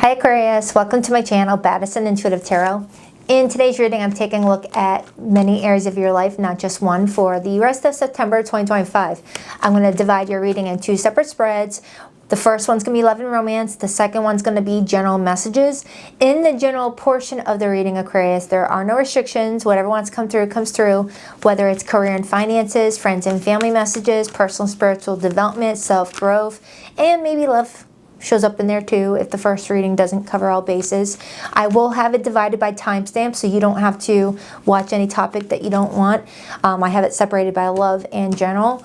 Hi Aquarius, welcome to my channel, Baddison Intuitive Tarot. In today's reading, I'm taking a look at many areas of your life, not just one, for the rest of September 2025. I'm going to divide your reading in two separate spreads. The first one's going to be love and romance. The second one's going to be general messages. In the general portion of the reading, Aquarius, there are no restrictions. Whatever wants to come through, comes through. Whether it's career and finances, friends and family messages, personal spiritual development, self-growth, and maybe love shows up in there too if the first reading doesn't cover all bases. I will have it divided by timestamp so you don't have to watch any topic that you don't want. I have it separated by love and general.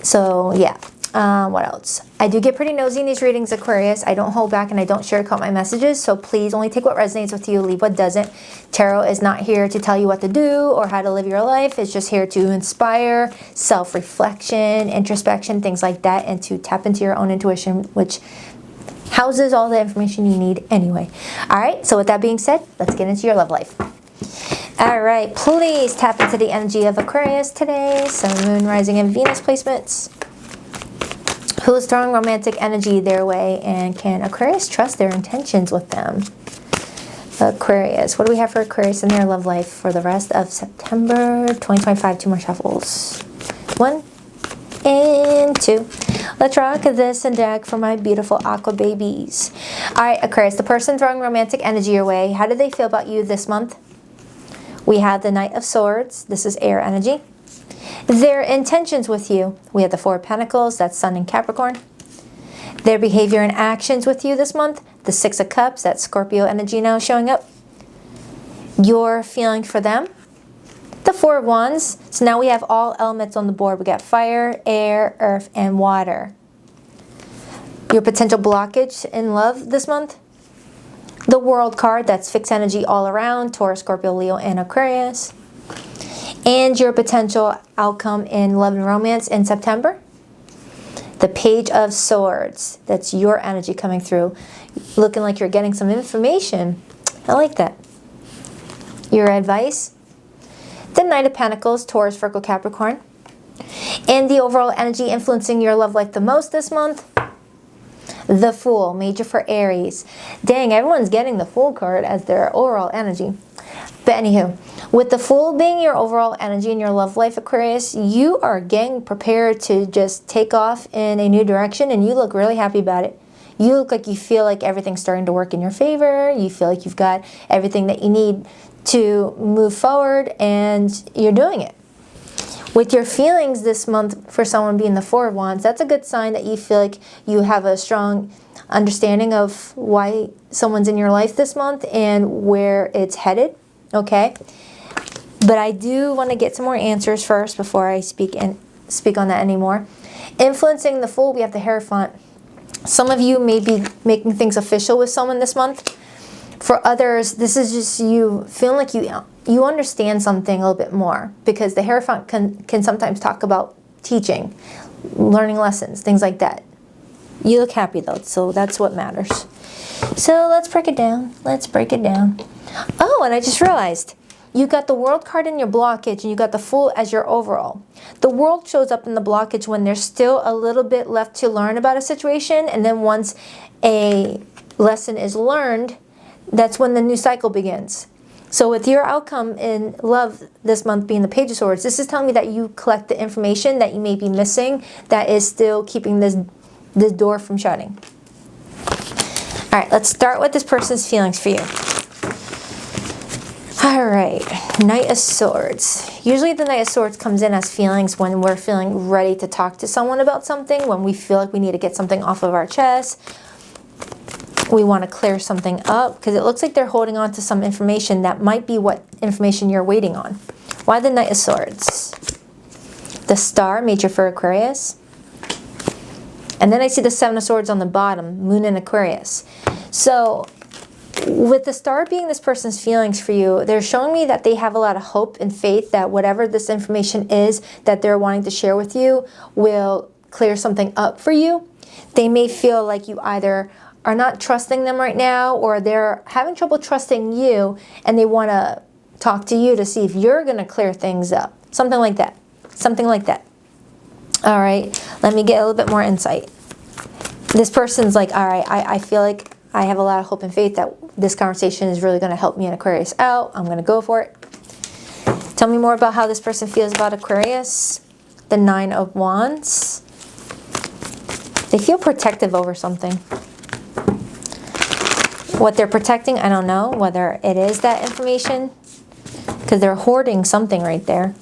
So yeah. What else? I do get pretty nosy in these readings, Aquarius. I don't hold back and I don't sugarcoat my messages, so please only take what resonates with you, leave what doesn't. Tarot is not here to tell you what to do or how to live your life. It's just here to inspire self-reflection, introspection, things like that, and to tap into your own intuition, which houses all the information you need anyway. Alright, so with that being said, let's get into your love life. Alright, please tap into the energy of Aquarius today. Sun, Moon, Rising, and Venus placements. Who is throwing romantic energy their way, and can Aquarius trust their intentions with them? Aquarius, what do we have for Aquarius in their love life for the rest of September 2025? Two more shuffles. 1 and 2. Let's rock this and deck for my beautiful aqua babies. Alright, Aquarius, the person throwing romantic energy your way, how do they feel about you this month? We have the Knight of Swords. This is air energy. Their intentions with you. We have the Four of Pentacles. That's Sun and Capricorn. Their behavior and actions with you this month. The Six of Cups. That's Scorpio energy now showing up. Your feeling for them. The Four of Wands. So now we have all elements on the board. We got fire, air, earth, and water. Your potential blockage in love this month. The World card. That's fixed energy all around. Taurus, Scorpio, Leo, and Aquarius. And your potential outcome in love and romance in September. The Page of Swords. That's your energy coming through. Looking like you're getting some information. I like that. Your advice. The Knight of Pentacles, Taurus, Virgo, Capricorn. And the overall energy influencing your love life the most this month. The Fool, major for Aries. Dang, everyone's getting the Fool card as their overall energy. But anywho, with the Fool being your overall energy in your love life, Aquarius, you are getting prepared to just take off in a new direction, and you look really happy about it. You look like you feel like everything's starting to work in your favor. You feel like you've got everything that you need to move forward, and you're doing it. With your feelings this month for someone being the Four of Wands, that's a good sign that you feel like you have a strong understanding of why someone's in your life this month and where it's headed. Okay, but I do want to get some more answers first before I speak on that anymore. Influencing the Fool, we have the Hierophant. Some of you may be making things official with someone this month. For others, this is just you feeling like you understand something a little bit more, because the Hierophant can sometimes talk about teaching, learning lessons, things like that. You look happy though, so that's what matters. So let's break it down. Let's break it down. Oh, and I just realized you got the World card in your blockage, and you got the Fool as your overall. The World shows up in the blockage when there's still a little bit left to learn about a situation, and then once a lesson is learned, that's when the new cycle begins. So with your outcome in love this month being the Page of Swords, this is telling me that you collect the information that you may be missing that is still keeping this door from shutting. All right, let's start with this person's feelings for you. All right, Knight of Swords. Usually the Knight of Swords comes in as feelings when we're feeling ready to talk to someone about something, when we feel like we need to get something off of our chest. We want to clear something up, because it looks like they're holding on to some information that might be what information you're waiting on. Why the Knight of Swords? The Star, major for Aquarius. And then I see the Seven of Swords on the bottom, Moon and Aquarius. So with the Star being this person's feelings for you, they're showing me that they have a lot of hope and faith that whatever this information is that they're wanting to share with you will clear something up for you. They may feel like you either are not trusting them right now, or they're having trouble trusting you, and they want to talk to you to see if you're going to clear things up. Something like that. Something like that. All right, let me get a little bit more insight. This person's like, all right, I feel like I have a lot of hope and faith that this conversation is really going to help me and Aquarius out. I'm going to go for it. Tell me more about how this person feels about Aquarius. The 9 of Wands. They feel protective over something. What they're protecting, I don't know. Whether it is that information, because they're hoarding something right there.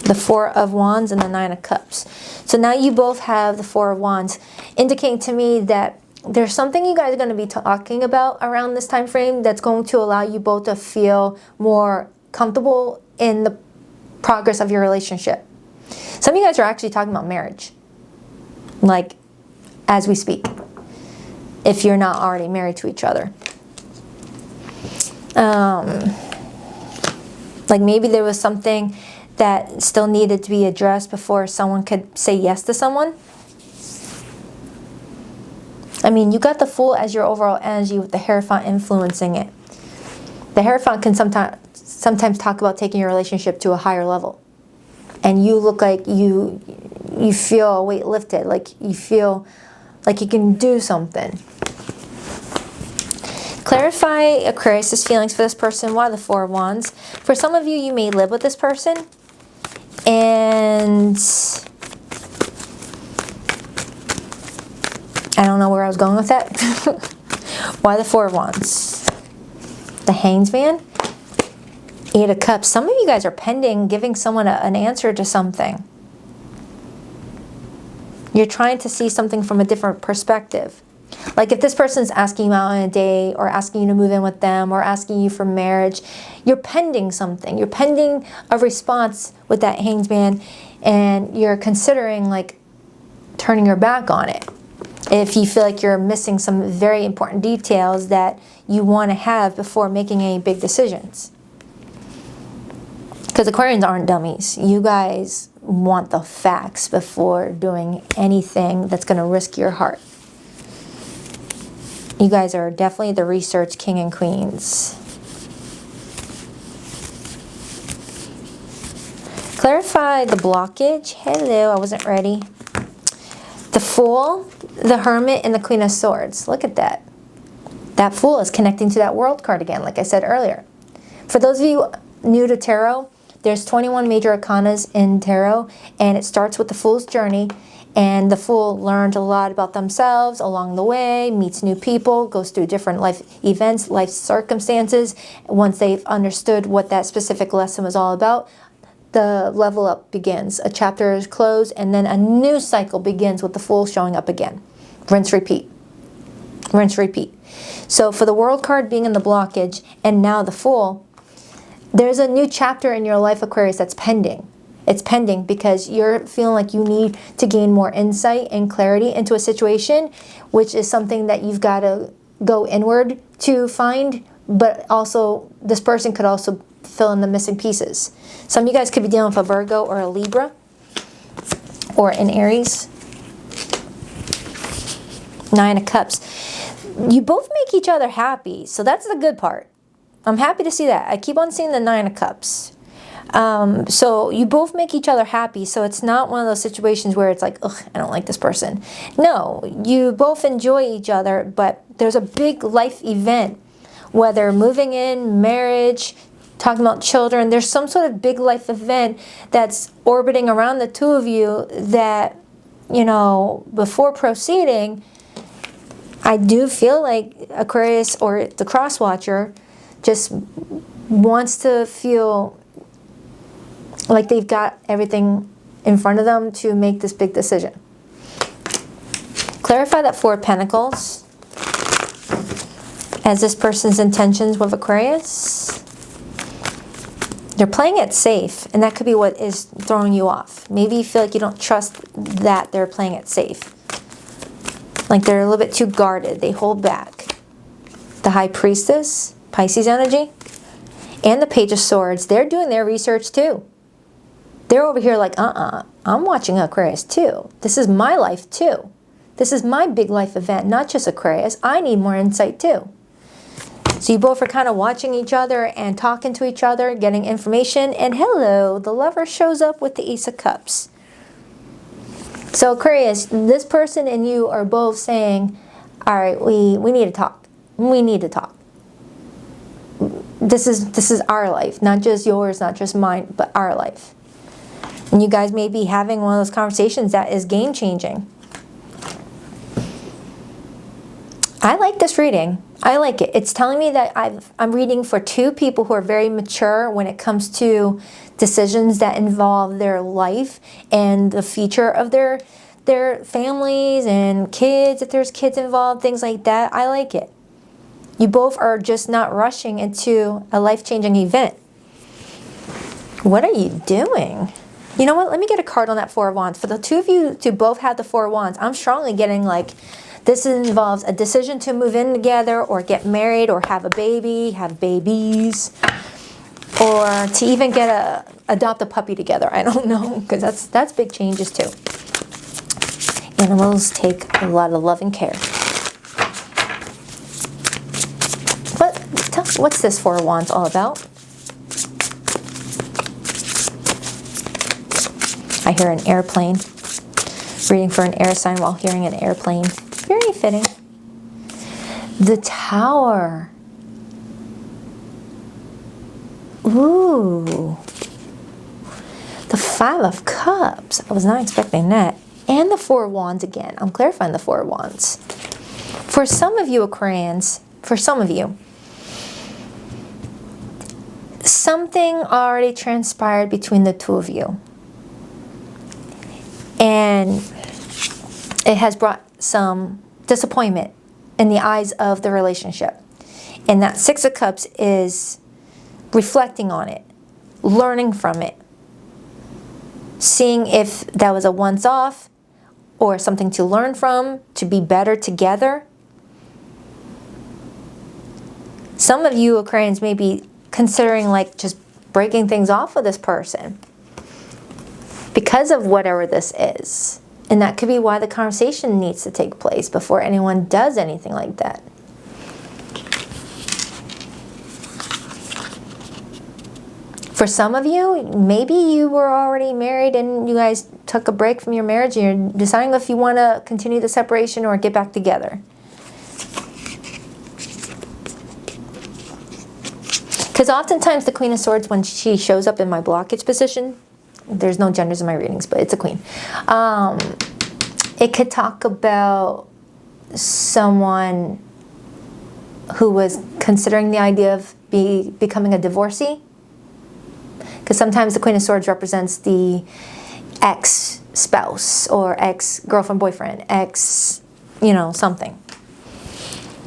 The 4 of Wands and the 9 of Cups. So now you both have the 4 of Wands, indicating to me that there's something you guys are going to be talking about around this time frame that's going to allow you both to feel more comfortable in the progress of your relationship. Some of you guys are actually talking about marriage, like as we speak, if you're not already married to each other. Like maybe there was something that still needed to be addressed before someone could say yes to someone. I mean, you got the Fool as your overall energy with the Hierophant influencing it. The Hierophant can sometimes talk about taking your relationship to a higher level. And you look like you feel a weight lifted, like you feel like you can do something. Clarify Aquarius' feelings for this person. Why the 4 of Wands? For some of you, you may live with this person. And I don't know where I was going with that. Why the 4 of Wands? The Hanged Man. 8 of Cups. Some of you guys are pending giving someone an answer to something. You're trying to see something from a different perspective. Like if this person's asking you out on a date or asking you to move in with them or asking you for marriage, you're pending something. You're pending a response with that Hanged Man, and you're considering like turning your back on it. If you feel like you're missing some very important details that you want to have before making any big decisions. Because Aquarians aren't dummies. You guys want the facts before doing anything that's going to risk your heart. You guys are definitely the research king and queens. Clarify the blockage. Hello, I wasn't ready. The Fool, the Hermit, and the Queen of Swords. Look at that. That Fool is connecting to that World card again, like I said earlier. For those of you new to tarot, there's 21 major arcanas in tarot, and it starts with the Fool's journey. And the Fool learned a lot about themselves along the way, meets new people, goes through different life events, life circumstances. Once they've understood what that specific lesson was all about, the level up begins. A chapter is closed, and then a new cycle begins with the Fool showing up again. Rinse, repeat. Rinse, repeat. So for the World card being in the blockage, and now the Fool, there's a new chapter in your life, Aquarius, that's pending. It's pending because you're feeling like you need to gain more insight and clarity into a situation, which is something that you've got to go inward to find, but also this person could also fill in the missing pieces. Some of you guys could be dealing with a Virgo or a Libra or an Aries. 9 of Cups. You both make each other happy, so that's the good part. I'm happy to see that. I keep on seeing the 9 of Cups. So you both make each other happy, so it's not one of those situations where it's like, ugh, I don't like this person. No, you both enjoy each other, but there's a big life event, whether moving in, marriage, talking about children, there's some sort of big life event that's orbiting around the two of you that, you know, before proceeding, I do feel like Aquarius or the Cross Watcher just wants to feel like they've got everything in front of them to make this big decision. Clarify that 4 of Pentacles as this person's intentions with Aquarius. They're playing it safe, and that could be what is throwing you off. Maybe you feel like you don't trust that they're playing it safe. Like they're a little bit too guarded. They hold back. The High Priestess, Pisces energy, and the Page of Swords, they're doing their research too. They're over here like, I'm watching Aquarius too. This is my life too. This is my big life event, not just Aquarius. I need more insight too. So you both are kind of watching each other and talking to each other, getting information. And hello, the Lover shows up with the Ace of Cups. So Aquarius, this person and you are both saying, all right, we need to talk. We need to talk. This is our life, not just yours, not just mine, but our life. And you guys may be having one of those conversations that is game-changing. I like this reading. I like it. It's telling me that I'm reading for two people who are very mature when it comes to decisions that involve their life and the future of their families and kids, if there's kids involved, things like that. I like it. You both are just not rushing into a life-changing event. What are you doing? You know what? Let me get a card on that Four of Wands. For the two of you to both have the Four of Wands, I'm strongly getting like this involves a decision to move in together or get married or have a baby, have babies, or to even adopt a puppy together. I don't know, because that's big changes too. Animals take a lot of love and care. What's this Four of Wands all about? I hear an airplane. Reading for an air sign while hearing an airplane. Very fitting. The Tower. Ooh. The Five of Cups. I was not expecting that. And the Four of Wands again. I'm clarifying the Four of Wands. For some of you Aquarians, for some of you, something already transpired between the two of you. And it has brought some disappointment in the eyes of the relationship. And that Six of Cups is reflecting on it, learning from it, seeing if that was a once-off or something to learn from, to be better together. Some of you Aquarians may be considering like just breaking things off with this person because of whatever this is. And that could be why the conversation needs to take place before anyone does anything like that. For some of you, maybe you were already married and you guys took a break from your marriage and you're deciding if you want to continue the separation or get back together. Because oftentimes the Queen of Swords, when she shows up in my blockage position, there's no genders in my readings, but it's a queen. It could talk about someone who was considering the idea of becoming a divorcee. Because sometimes the Queen of Swords represents the ex-spouse or ex-girlfriend, boyfriend, something.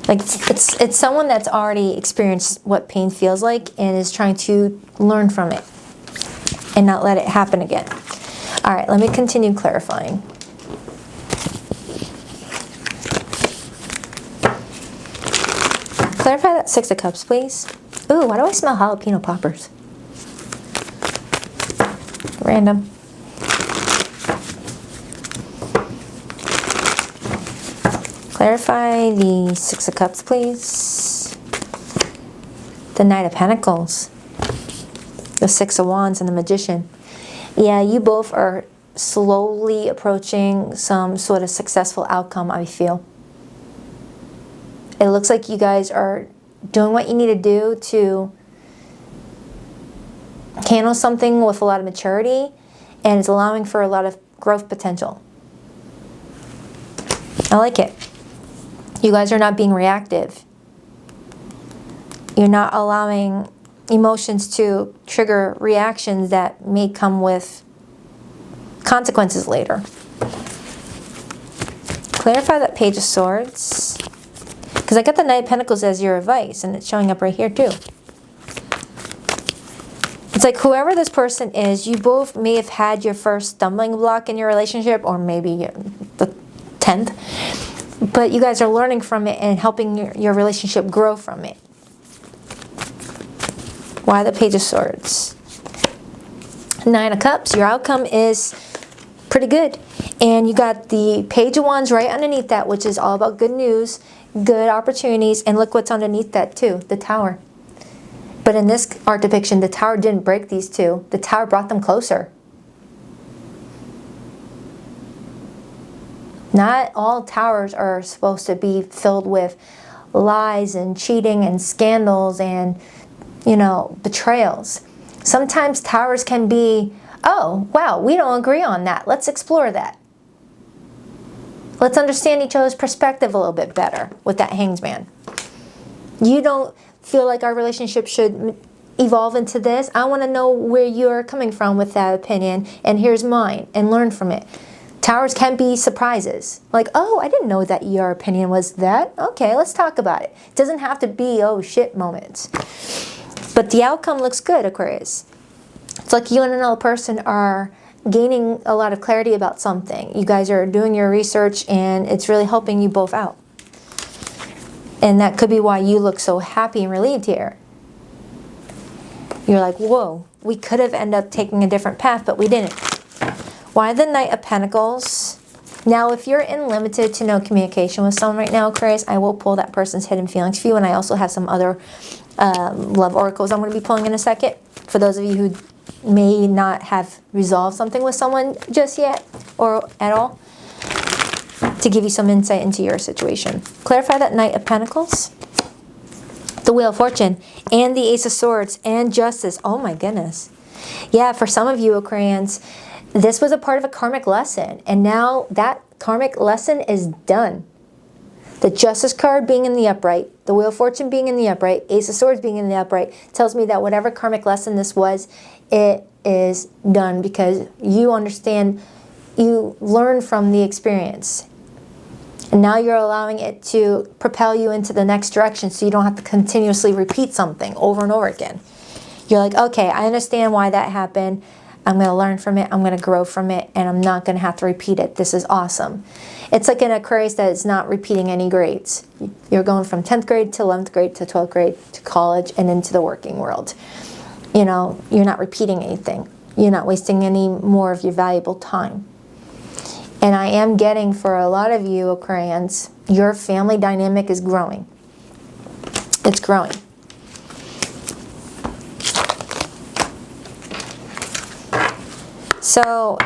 Like it's someone that's already experienced what pain feels like and is trying to learn from it and not let it happen again. All right, let me continue clarifying. Clarify that Six of Cups, please. Ooh, why do I smell jalapeno poppers? Random. Clarify the Six of Cups, please. The Knight of Pentacles. The Six of Wands and the Magician. Yeah, you both are slowly approaching some sort of successful outcome, I feel. It looks like you guys are doing what you need to do to handle something with a lot of maturity, and it's allowing for a lot of growth potential. I like it. You guys are not being reactive. You're not allowing emotions to trigger reactions that may come with consequences later. Clarify that Page of Swords. Because I got the Knight of Pentacles as your advice, and it's showing up right here too. It's like whoever this person is, you both may have had your first stumbling block in your relationship, or maybe the 10th. But you guys are learning from it and helping your relationship grow from it. Why the Page of Swords? Nine of Cups, your outcome is pretty good. And you got the Page of Wands right underneath that, which is all about good news, good opportunities. And look what's underneath that too, the Tower. But in this art depiction, the Tower didn't break these two. The Tower brought them closer. Not all towers are supposed to be filled with lies and cheating and scandals and, you know, betrayals. Sometimes towers can be, oh, wow, we don't agree on that. Let's explore that. Let's understand each other's perspective a little bit better with that Hanged Man. You don't feel like our relationship should evolve into this. I want to know where you're coming from with that opinion, and here's mine, and learn from it. Towers can be surprises. Like, oh, I didn't know that your opinion was that. Okay, let's talk about it. It doesn't have to be, oh shit moments. But the outcome looks good, Aquarius. It's like you and another person are gaining a lot of clarity about something. You guys are doing your research and it's really helping you both out. And that could be why you look so happy and relieved here. You're like, whoa, we could have ended up taking a different path, but we didn't. Why the Knight of Pentacles? Now, if you're in limited to no communication with someone right now, Aquarius, I will pull that person's hidden feelings for you, and I also have some other love oracles I'm going to be pulling in a second. For those of you who may not have resolved something with someone just yet, or at all, to give you some insight into your situation. Clarify that Knight of Pentacles, the Wheel of Fortune, and the Ace of Swords, and Justice. Oh my goodness. Yeah, for some of you, Aquarians, this was a part of a karmic lesson, and now that karmic lesson is done. The Justice card being in the upright, the Wheel of Fortune being in the upright, Ace of Swords being in the upright, tells me that whatever karmic lesson this was, it is done, because you understand, you learn from the experience. And now you're allowing it to propel you into the next direction, so you don't have to continuously repeat something over and over again. You're like, okay, I understand why that happened. I'm going to learn from it, I'm going to grow from it, and I'm not going to have to repeat it. This is awesome. It's like an Aquarius that is not repeating any grades. You're going from 10th grade to 11th grade to 12th grade to college and into the working world. You know, you're not repeating anything. You're not wasting any more of your valuable time. And I am getting, for a lot of you Aquarians, your family dynamic is growing. It's growing. So,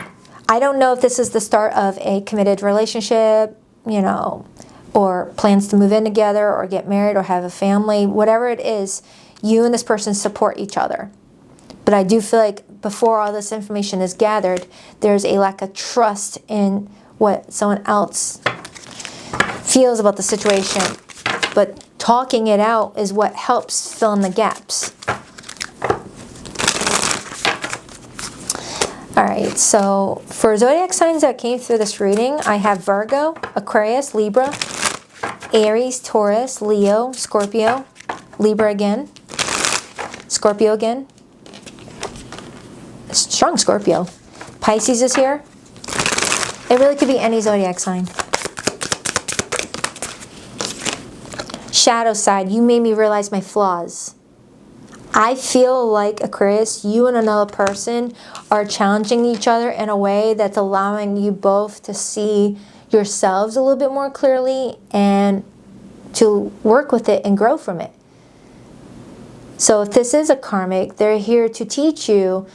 I don't know if this is the start of a committed relationship, you know, or plans to move in together or get married or have a family. Whatever it is, you and this person support each other. But I do feel like before all this information is gathered, there's a lack of trust in what someone else feels about the situation. But talking it out is what helps fill in the gaps. Alright, so for zodiac signs that came through this reading, I have Virgo, Aquarius, Libra, Aries, Taurus, Leo, Scorpio, Libra again, Scorpio again, strong Scorpio, Pisces is here. It really could be any zodiac sign. Shadow side, you made me realize my flaws. I feel like, Aquarius, you and another person are challenging each other in a way that's allowing you both to see yourselves a little bit more clearly and to work with it and grow from it. So if this is a karmic, they're here to teach you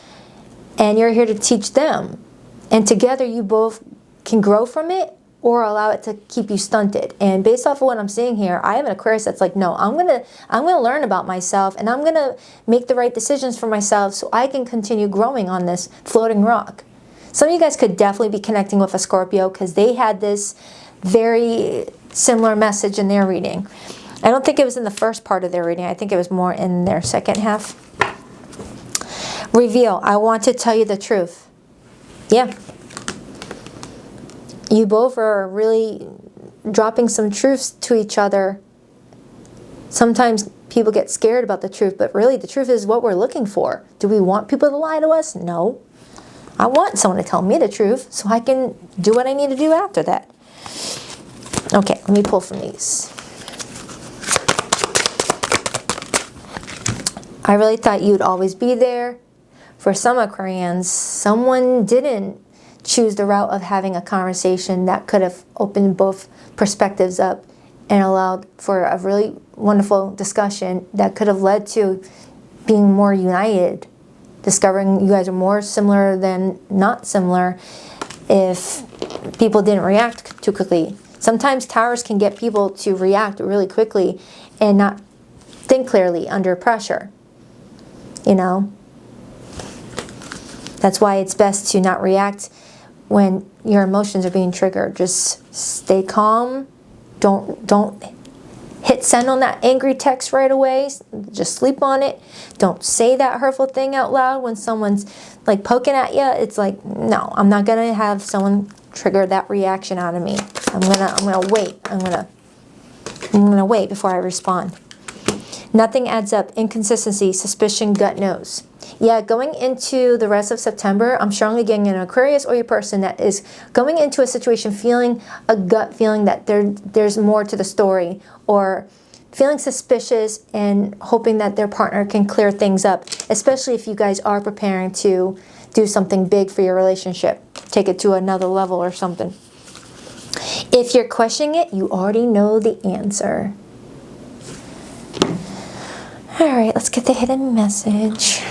and you're here to teach them. And together you both can grow from it or allow it to keep you stunted. And based off of what I'm seeing here, I have an Aquarius that's like, no, I'm gonna learn about myself and I'm gonna make the right decisions for myself so I can continue growing on this floating rock. Some of you guys could definitely be connecting with a Scorpio because they had this very similar message in their reading. I don't think it was in the first part of their reading. I think it was more in their second half. Reveal. I want to tell you the truth. Yeah. You both are really dropping some truths to each other. Sometimes people get scared about the truth, but really the truth is what we're looking for. Do we want people to lie to us? No. I want someone to tell me the truth so I can do what I need to do after that. Okay, let me pull from these. I really thought you'd always be there. For some Aquarians, someone didn't choose the route of having a conversation that could have opened both perspectives up and allowed for a really wonderful discussion that could have led to being more united, discovering you guys are more similar than not similar if people didn't react too quickly. Sometimes Towers can get people to react really quickly and not think clearly under pressure. You know? That's why it's best to not react when your emotions are being triggered. Just stay calm. Don't hit send on that angry text right away. Just sleep on it. Don't say that hurtful thing out loud when someone's like poking at you. It's like, no, I'm not gonna have someone trigger that reaction out of me. I'm gonna wait. I'm gonna wait before I respond. Nothing adds up. Inconsistency, suspicion, gut knows. Yeah, going into the rest of September, I'm strongly getting an Aquarius or your person that is going into a situation feeling a gut feeling that there's more to the story, or feeling suspicious and hoping that their partner can clear things up, especially if you guys are preparing to do something big for your relationship, take it to another level or something. If you're questioning it, you already know the answer. All right, let's get the hidden message.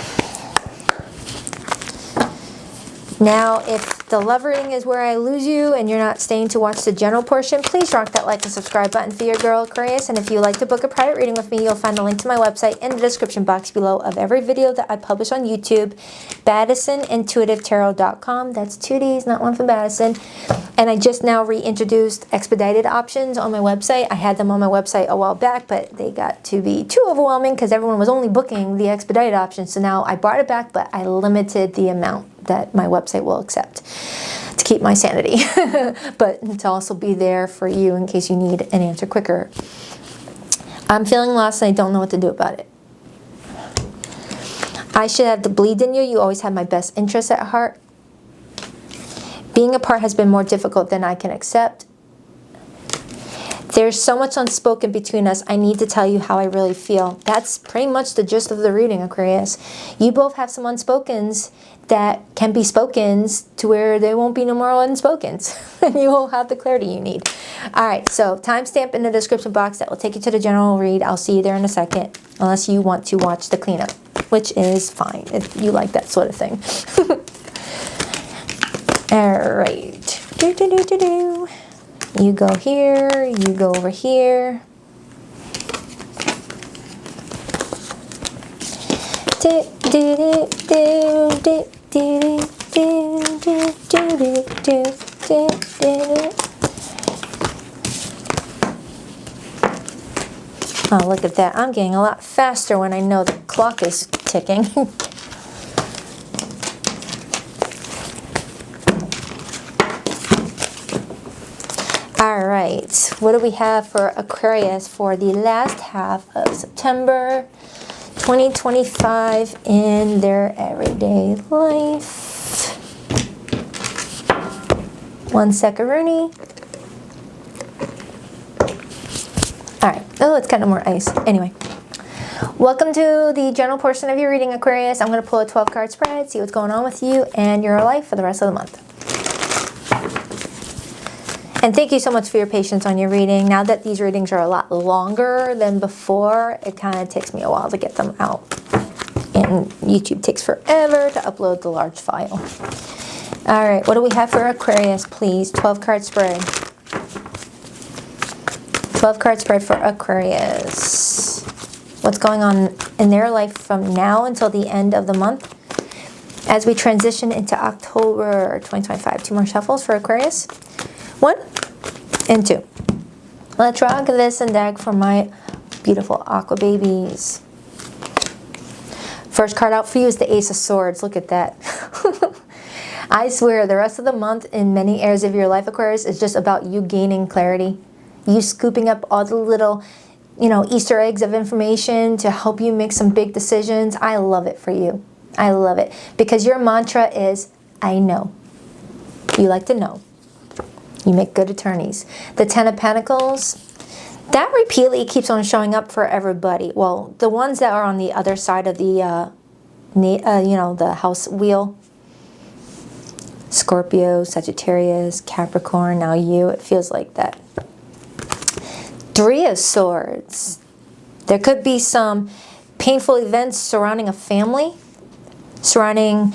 Now, if the love reading is where I lose you and you're not staying to watch the general portion, please rock that like and subscribe button for your girl Aquarius. And if you'd like to book a private reading with me, you'll find the link to my website in the description box below of every video that I publish on YouTube, BaddisonIntuitiveTarot.com. That's 2 Ds, not one for Baddison. And I just now reintroduced expedited options on my website. I had them on my website a while back, but they got to be too overwhelming because everyone was only booking the expedited options. So now I brought it back, but I limited the amount that my website will accept to keep my sanity, but to also be there for you in case you need an answer quicker. I'm feeling lost and I don't know what to do about it. I should have the bleed in you. You always have my best interests at heart. Being apart has been more difficult than I can accept. There's so much unspoken between us. I need to tell you how I really feel. That's pretty much the gist of the reading, Aquarius. You both have some unspokens that can be spokens to where there won't be no more unspokens. And you will have the clarity you need. All right, so timestamp in the description box. That will take you to the general read. I'll see you there in a second, unless you want to watch the cleanup, which is fine if you like that sort of thing. All right. You go here, you go over here. Oh, look at that. I'm getting a lot faster when I know the clock is ticking. All right, what do we have for Aquarius for the last half of September 2025 in their everyday life? 1 second, Rooney. All right, oh, it's kind of more ice. Anyway, welcome to the general portion of your reading, Aquarius. I'm going to pull a 12-card spread, see what's going on with you and your life for the rest of the month. And thank you so much for your patience on your reading. Now that these readings are a lot longer than before, it kind of takes me a while to get them out. And YouTube takes forever to upload the large file. All right, what do we have for Aquarius, please? 12-card spread. 12-card spread for Aquarius. What's going on in their life from now until the end of the month? As we transition into October 2025. 2 more shuffles for Aquarius. 1 and 2. Let's rock this and deck for my beautiful aqua babies. First card out for you is the Ace of Swords. Look at that. I swear the rest of the month in many areas of your life, Aquarius, is just about you gaining clarity. You scooping up all the little, Easter eggs of information to help you make some big decisions. I love it for you. I love it. Because your mantra is, I know. You like to know. You make good attorneys. The 10 of Pentacles, that repeatedly keeps on showing up for everybody. Well, the ones that are on the other side of the, the house wheel. Scorpio, Sagittarius, Capricorn, now you. It feels like that. 3 of Swords. There could be some painful events surrounding a family. Surrounding,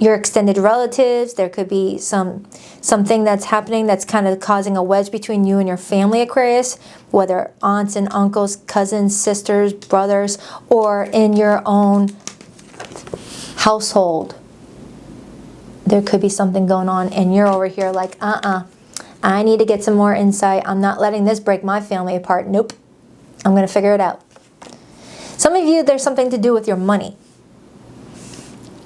your extended relatives. There could be something that's happening that's kind of causing a wedge between you and your family, Aquarius, whether aunts and uncles, cousins, sisters, brothers, or in your own household. There could be something going on and you're over here like, I need to get some more insight. I'm not letting this break my family apart. Nope. I'm going to figure it out. Some of you, there's something to do with your money,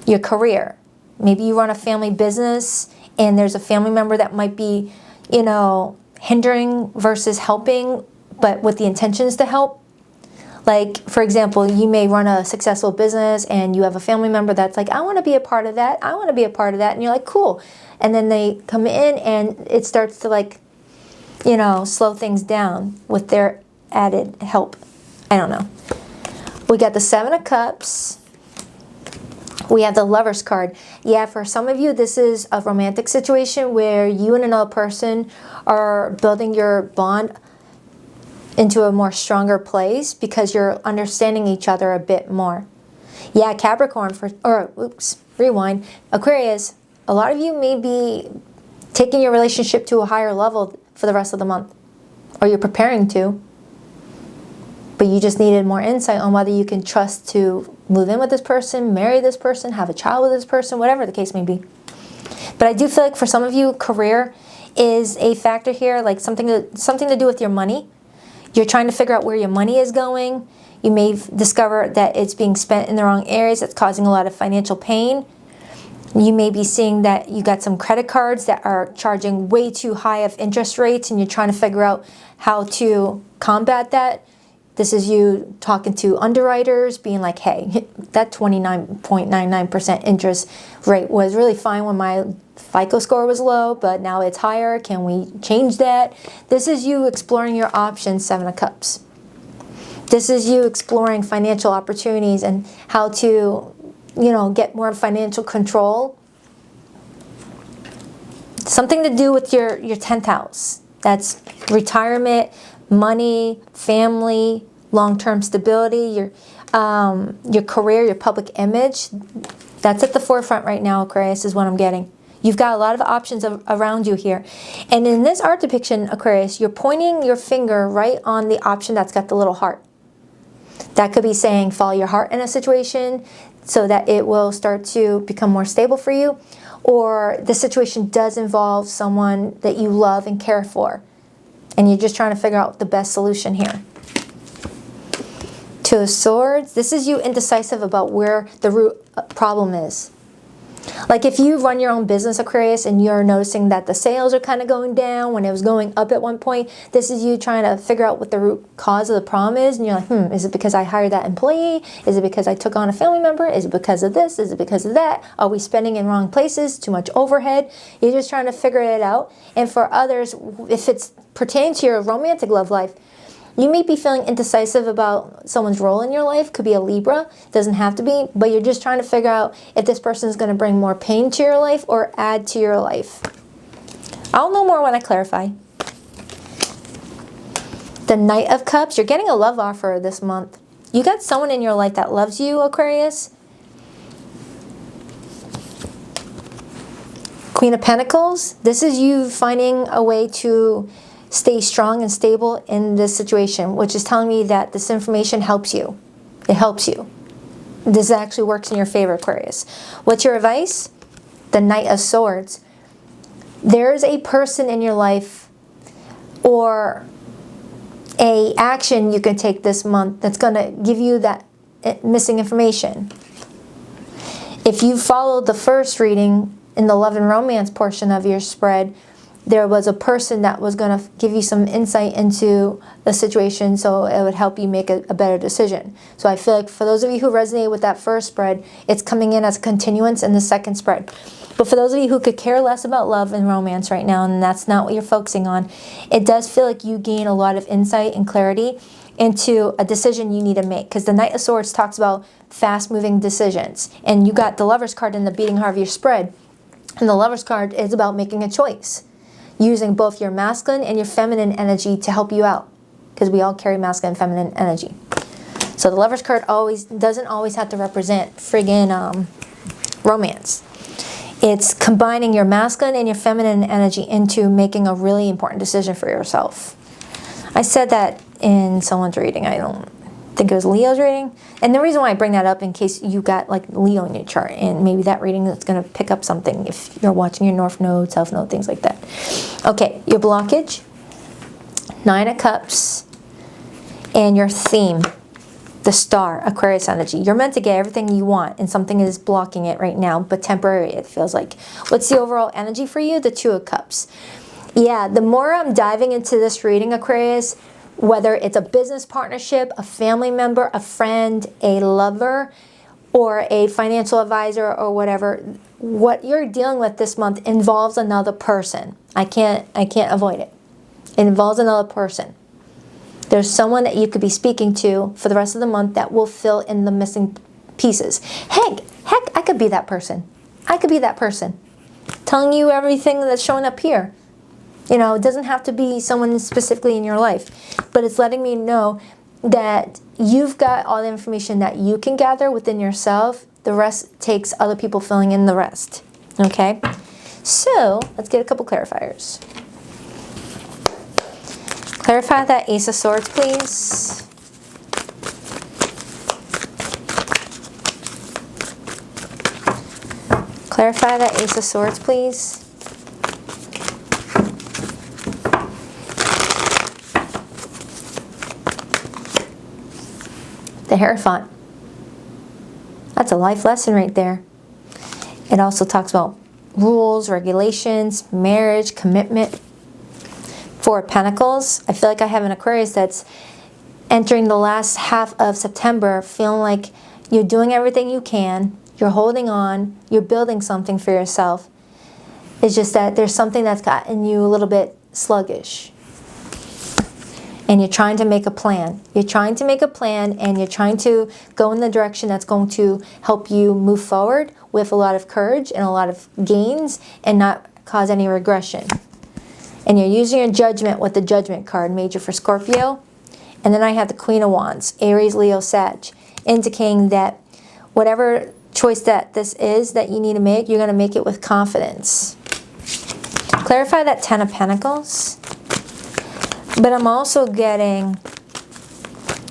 your career. Maybe you run a family business and there's a family member that might be, you know, hindering versus helping, but with the intentions to help. Like, for example, you may run a successful business and you have a family member that's like, I want to be a part of that. I want to be a part of that. And you're like, cool. And then they come in and it starts to, like, you know, slow things down with their added help. I don't know. We got the Seven of Cups. We have the Lover's card. Yeah, for some of you, this is a romantic situation where you and another person are building your bond into a more stronger place because you're understanding each other a bit more. Yeah, Capricorn, rewind. Aquarius, a lot of you may be taking your relationship to a higher level for the rest of the month, or you're preparing to, but you just needed more insight on whether you can trust to move in with this person, marry this person, have a child with this person, whatever the case may be. But I do feel like for some of you, career is a factor here, like something to do with your money. You're trying to figure out where your money is going. You may discover that it's being spent in the wrong areas. It's causing a lot of financial pain. You may be seeing that you got some credit cards that are charging way too high of interest rates and you're trying to figure out how to combat that. This is you talking to underwriters, being like, hey, that 29.99% interest rate was really fine when my FICO score was low, but now it's higher. Can we change that? This is you exploring your options, Seven of Cups. This is you exploring financial opportunities and how to, you know, get more financial control. Something to do with your 10th house. That's retirement, money, family, long-term stability, your career, your public image. That's at the forefront right now, Aquarius, is what I'm getting. You've got a lot of options around you here. And in this art depiction, Aquarius, you're pointing your finger right on the option that's got the little heart. That could be saying follow your heart in a situation so that it will start to become more stable for you. Or the situation does involve someone that you love and care for. And you're just trying to figure out the best solution here. Two of Swords. This is you indecisive about where the root problem is. Like if you run your own business, Aquarius, and you're noticing that the sales are kind of going down when it was going up at one point, this is you trying to figure out what the root cause of the problem is. And you're like, is it because I hired that employee? Is it because I took on a family member? Is it because of this? Is it because of that? Are we spending in wrong places? Too much overhead? You're just trying to figure it out. And for others, if it's pertaining to your romantic love life, you may be feeling indecisive about someone's role in your life. Could be a Libra. Doesn't have to be. But you're just trying to figure out if this person is going to bring more pain to your life or add to your life. I'll know more when I clarify. The Knight of Cups. You're getting a love offer this month. You got someone in your life that loves you, Aquarius. Queen of Pentacles. This is you finding a way to stay strong and stable in this situation, which is telling me that this information helps you. It helps you. This actually works in your favor, Aquarius. What's your advice? The Knight of Swords. There's a person in your life or a action you can take this month that's going to give you that missing information. If you followed the first reading in the love and romance portion of your spread, there was a person that was going to give you some insight into the situation so it would help you make a better decision. So I feel like for those of you who resonate with that first spread, it's coming in as a continuance in the second spread. But for those of you who could care less about love and romance right now, and that's not what you're focusing on, it does feel like you gain a lot of insight and clarity into a decision you need to make. Because the Knight of Swords talks about fast-moving decisions. And you got the Lover's card in the beating heart of your spread. And the Lover's card is about making a choice, using both your masculine and your feminine energy to help you out, because we all carry masculine and feminine energy. So the Lover's card doesn't always have to represent friggin' romance. It's combining your masculine and your feminine energy into making a really important decision for yourself. I said that in someone's reading. I don't think it was Leo's reading. And the reason why I bring that up in case you got like Leo in your chart, and maybe that reading is going to pick up something if you're watching your North Node, South Node, things like that. Okay, your blockage, 9 of Cups, and your theme, the Star, Aquarius energy. You're meant to get everything you want, and something is blocking it right now, but temporary, it feels like. What's the overall energy for you? The 2 of Cups. Yeah, the more I'm diving into this reading, Aquarius, whether it's a business partnership, a family member, a friend, a lover, or a financial advisor or whatever, what you're dealing with this month involves another person. I can't avoid it. It involves another person. There's someone that you could be speaking to for the rest of the month that will fill in the missing pieces. Heck, I could be that person. I could be that person. Telling you everything that's showing up here. You know, it doesn't have to be someone specifically in your life, but it's letting me know that you've got all the information that you can gather within yourself. The rest takes other people filling in the rest. Okay? So, let's get a couple clarifiers. Clarify that Ace of Swords, please. Clarify that Ace of Swords, please. The Hierophant. That's a life lesson right there. It also talks about rules, regulations, marriage, commitment. 4 of Pentacles. I feel like I have an Aquarius that's entering the last half of September feeling like you're doing everything you can, you're holding on, you're building something for yourself. It's just that there's something that's gotten you a little bit sluggish. And you're trying to make a plan. You're trying to make a plan, and you're trying to go in the direction that's going to help you move forward with a lot of courage and a lot of gains and not cause any regression. And you're using your judgment with the Judgment card, major for Scorpio. And then I have the Queen of Wands, Aries, Leo, Sag, indicating that whatever choice that this is that you need to make, you're going to make it with confidence. Clarify that 10 of Pentacles. But I'm also getting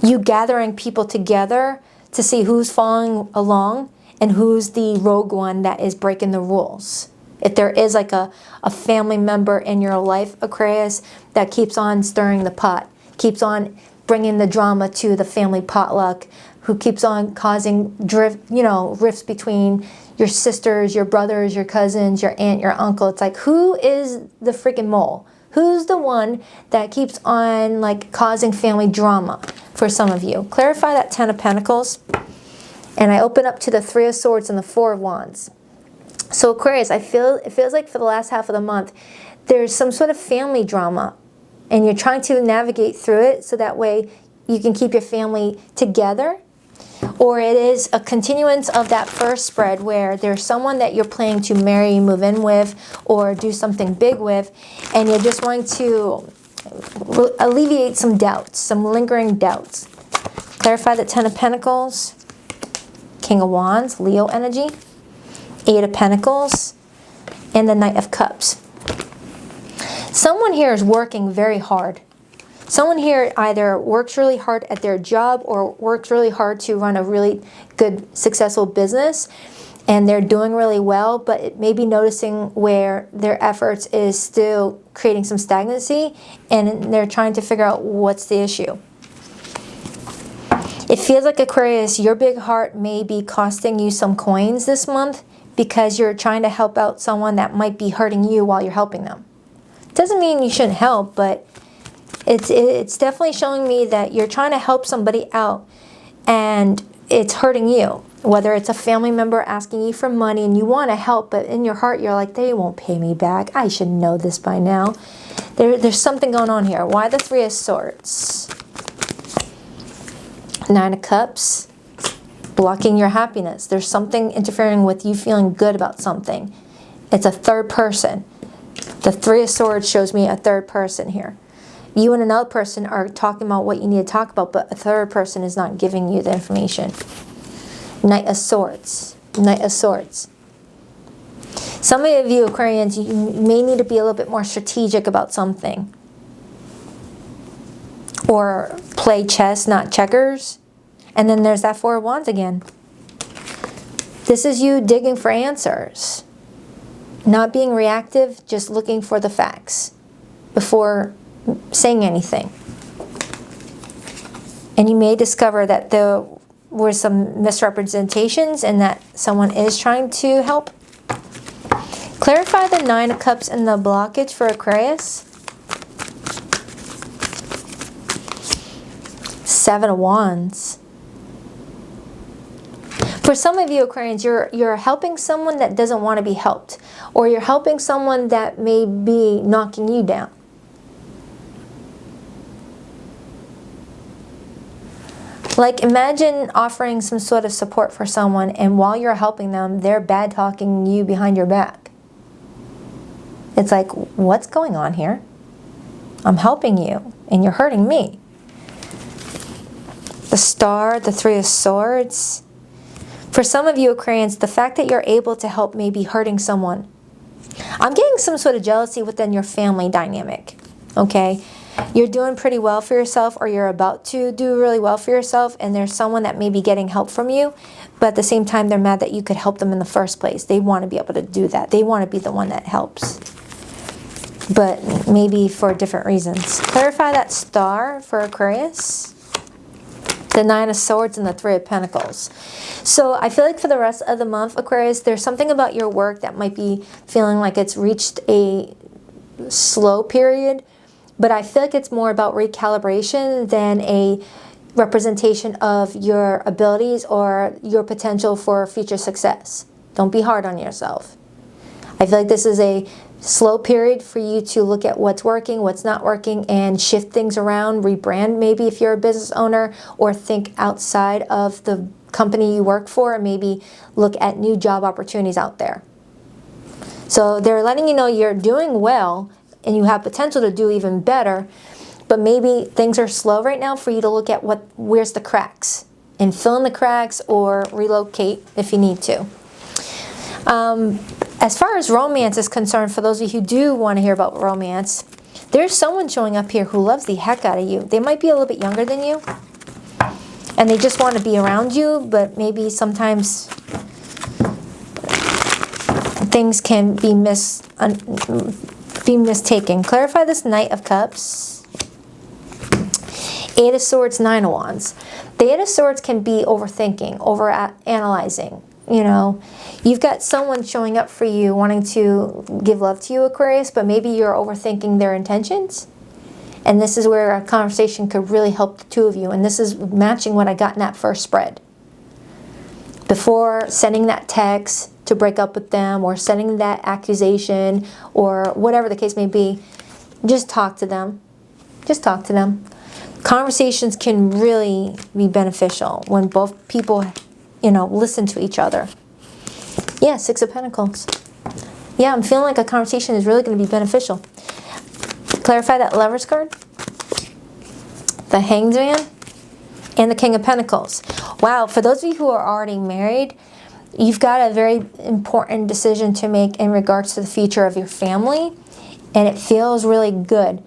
you gathering people together to see who's following along and who's the rogue one that is breaking the rules. If there is like a family member in your life, Aquarius, that keeps on stirring the pot, keeps on bringing the drama to the family potluck, who keeps on causing rifts between your sisters, your brothers, your cousins, your aunt, your uncle. It's like, who is the freaking mole? Who's the one that keeps on like causing family drama for some of you? Clarify that 10 of Pentacles. And I open up to the 3 of Swords and the 4 of Wands. So Aquarius, it feels like for the last half of the month, there's some sort of family drama. And you're trying to navigate through it so that way you can keep your family together. Or it is a continuance of that first spread where there's someone that you're planning to marry, move in with, or do something big with, and you're just wanting to alleviate some doubts, some lingering doubts. Clarify the 10 of Pentacles, King of Wands, Leo energy, 8 of Pentacles, and the Knight of Cups. Someone here is working very hard. Someone here either works really hard at their job or works really hard to run a really good, successful business, and they're doing really well, but it may be noticing where their efforts is still creating some stagnancy, and they're trying to figure out what's the issue. It feels like, Aquarius, your big heart may be costing you some coins this month because you're trying to help out someone that might be hurting you while you're helping them. Doesn't mean you shouldn't help, but it's definitely showing me that you're trying to help somebody out and it's hurting you. Whether it's a family member asking you for money and you want to help, but in your heart you're like, they won't pay me back. I should know this by now. There's something going on here. Why the 3 of Swords? 9 of Cups, blocking your happiness. There's something interfering with you feeling good about something. It's a third person. The 3 of Swords shows me a third person here. You and another person are talking about what you need to talk about, but a third person is not giving you the information. Knight of Swords. Knight of Swords. Some of you Aquarians, you may need to be a little bit more strategic about something. Or play chess, not checkers. And then there's that Four of Wands again. This is you digging for answers. Not being reactive, just looking for the facts before saying anything. And you may discover that there were some misrepresentations and that someone is trying to help. Clarify the Nine of Cups and the blockage for Aquarius. Seven of Wands. For some of you Aquarians, you're helping someone that doesn't want to be helped. Or you're helping someone that may be knocking you down. Like imagine offering some sort of support for someone and while you're helping them, they're bad talking you behind your back. It's like, what's going on here? I'm helping you and you're hurting me. The Star, the Three of Swords. For some of you Aquarians, the fact that you're able to help may be hurting someone. I'm getting some sort of jealousy within your family dynamic, okay? You're doing pretty well for yourself or you're about to do really well for yourself and there's someone that may be getting help from you, but at the same time they're mad that you could help them in the first place. They want to be able to do that. They want to be the one that helps, but maybe for different reasons. Clarify that Star for Aquarius. The Nine of Swords and the Three of Pentacles. So I feel like for the rest of the month, Aquarius, there's something about your work that might be feeling like it's reached a slow period, but I feel like it's more about recalibration than a representation of your abilities or your potential for future success. Don't be hard on yourself. I feel like this is a slow period for you to look at what's working, what's not working, and shift things around, rebrand maybe if you're a business owner, or think outside of the company you work for and maybe look at new job opportunities out there. So they're letting you know you're doing well and you have potential to do even better, but maybe things are slow right now for you to look at where's the cracks and fill in the cracks or relocate if you need to. As far as romance is concerned, for those of you who do want to hear about romance, there's someone showing up here who loves the heck out of you. They might be a little bit younger than you, and they just want to be around you, but maybe sometimes things can be mistaken. Clarify this Knight of Cups. Eight of Swords, Nine of Wands. The Eight of Swords can be overthinking, overanalyzing. You know, you've got someone showing up for you wanting to give love to you, Aquarius, but maybe you're overthinking their intentions. And this is where a conversation could really help the two of you. And this is matching what I got in that first spread. Before sending that text to break up with them or sending that accusation or whatever the case may be, just talk to them. Just talk to them. Conversations can really be beneficial when both people, you know, listen to each other. Yeah, Six of Pentacles. Yeah, I'm feeling like a conversation is really going to be beneficial. Clarify that Lovers card. The Hanged Man. And the King of Pentacles. Wow, for those of you who are already married, you've got a very important decision to make in regards to the future of your family. And it feels really good.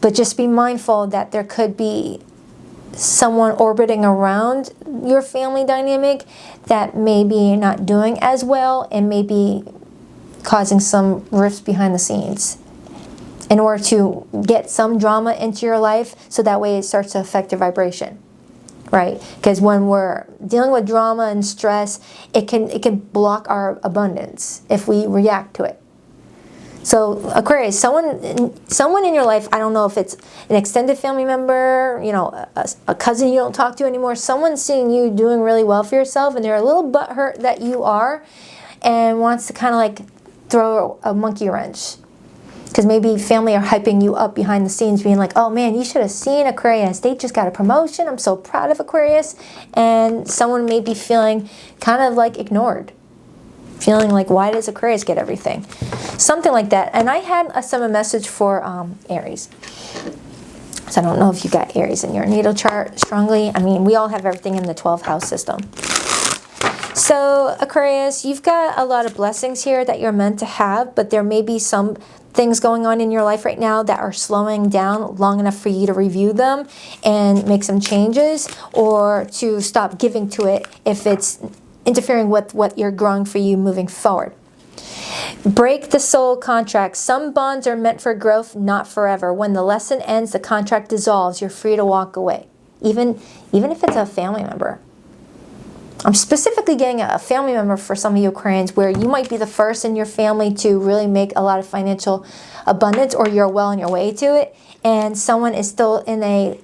But just be mindful that there could be someone orbiting around your family dynamic that may be not doing as well and may be causing some rifts behind the scenes in order to get some drama into your life so that way it starts to affect your vibration, right? Because when we're dealing with drama and stress, it can block our abundance if we react to it. So Aquarius, someone in your life, I don't know if it's an extended family member, you know, a cousin you don't talk to anymore, someone's seeing you doing really well for yourself and they're a little butthurt that you are and wants to kind of like throw a monkey wrench. Because maybe family are hyping you up behind the scenes being like, oh man, you should have seen Aquarius. They just got a promotion. I'm so proud of Aquarius. And someone may be feeling kind of like ignored. Feeling like, why does Aquarius get everything? Something like that. And I had a message for Aries. So I don't know if you got Aries in your natal chart strongly. I mean, we all have everything in the 12th house system. So Aquarius, you've got a lot of blessings here that you're meant to have, but there may be some things going on in your life right now that are slowing down long enough for you to review them and make some changes, or to stop giving to it if it's interfering with what you're growing for you moving forward. Break the soul contract. Some bonds are meant for growth, not forever. When the lesson ends, the contract dissolves. You're free to walk away. Even if it's a family member. I'm specifically getting a family member for some of you Aquarians, where you might be the first in your family to really make a lot of financial abundance, or you're well on your way to it, and someone is still in a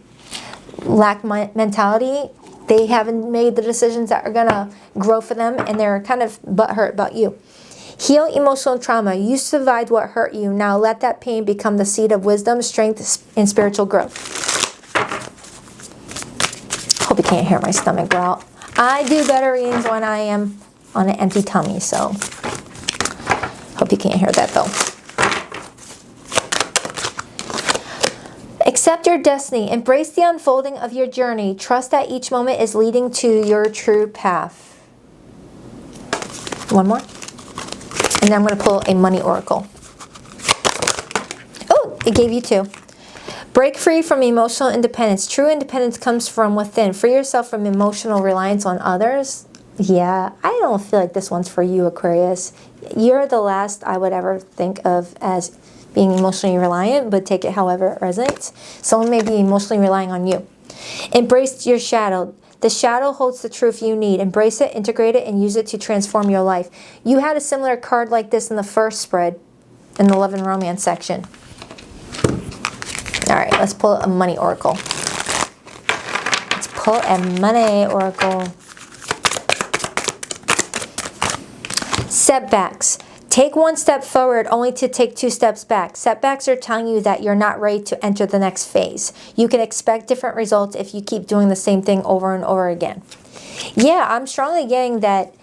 lack mentality. They haven't made the decisions that are going to grow for them, and they're kind of butthurt about you. Heal emotional trauma. You survived what hurt you. Now let that pain become the seed of wisdom, strength, and spiritual growth. Hope you can't hear my stomach growl. I do better readings when I am on an empty tummy, so hope you can't hear that though. Accept your destiny. Embrace the unfolding of your journey. Trust that each moment is leading to your true path. One more. And then I'm going to pull a money oracle. Oh, it gave you two. Break free from emotional independence. True independence comes from within. Free yourself from emotional reliance on others. Yeah, I don't feel like this one's for you, Aquarius. You're the last I would ever think of as being emotionally reliant, but take it however it resonates. Someone may be emotionally relying on you. Embrace your shadow. The shadow holds the truth you need. Embrace it, integrate it, and use it to transform your life. You had a similar card like this in the first spread, in the Love and Romance section. All right, let's pull a money oracle. Let's pull a money oracle. Setbacks. Take one step forward only to take 2 steps back. Setbacks are telling you that you're not ready to enter the next phase. You can expect different results if you keep doing the same thing over and over again. Yeah, I'm strongly getting that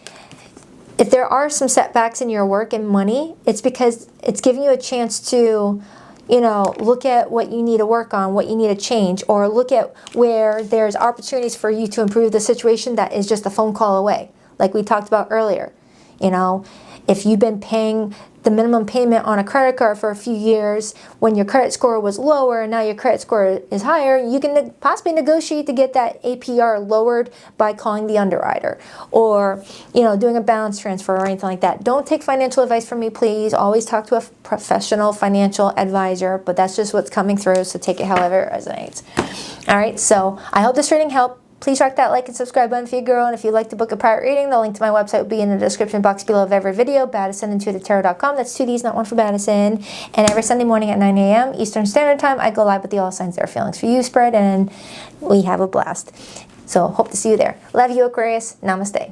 if there are some setbacks in your work and money, it's because it's giving you a chance to, you know, look at what you need to work on, what you need to change, or look at where there's opportunities for you to improve the situation that is just a phone call away, like we talked about earlier. You know, if you've been paying the minimum payment on a credit card for a few years when your credit score was lower and now your credit score is higher, you can possibly negotiate to get that APR lowered by calling the underwriter, or, you know, doing a balance transfer or anything like that. Don't take financial advice from me, please. Always talk to a professional financial advisor, but that's just what's coming through, so take it however it resonates. All right, so I hope this reading helped. Please track that like and subscribe button for your girl, and if you'd like to book a private reading, the link to my website will be in the description box below of every video, BaddisonIntuitiveTarot.com. That's 2 D's, not 1 for Baddison. And every Sunday morning at 9 a.m. Eastern Standard Time, I go live with the All Signs Their Feelings for You spread, and we have a blast. So hope to see you there. Love you, Aquarius. Namaste.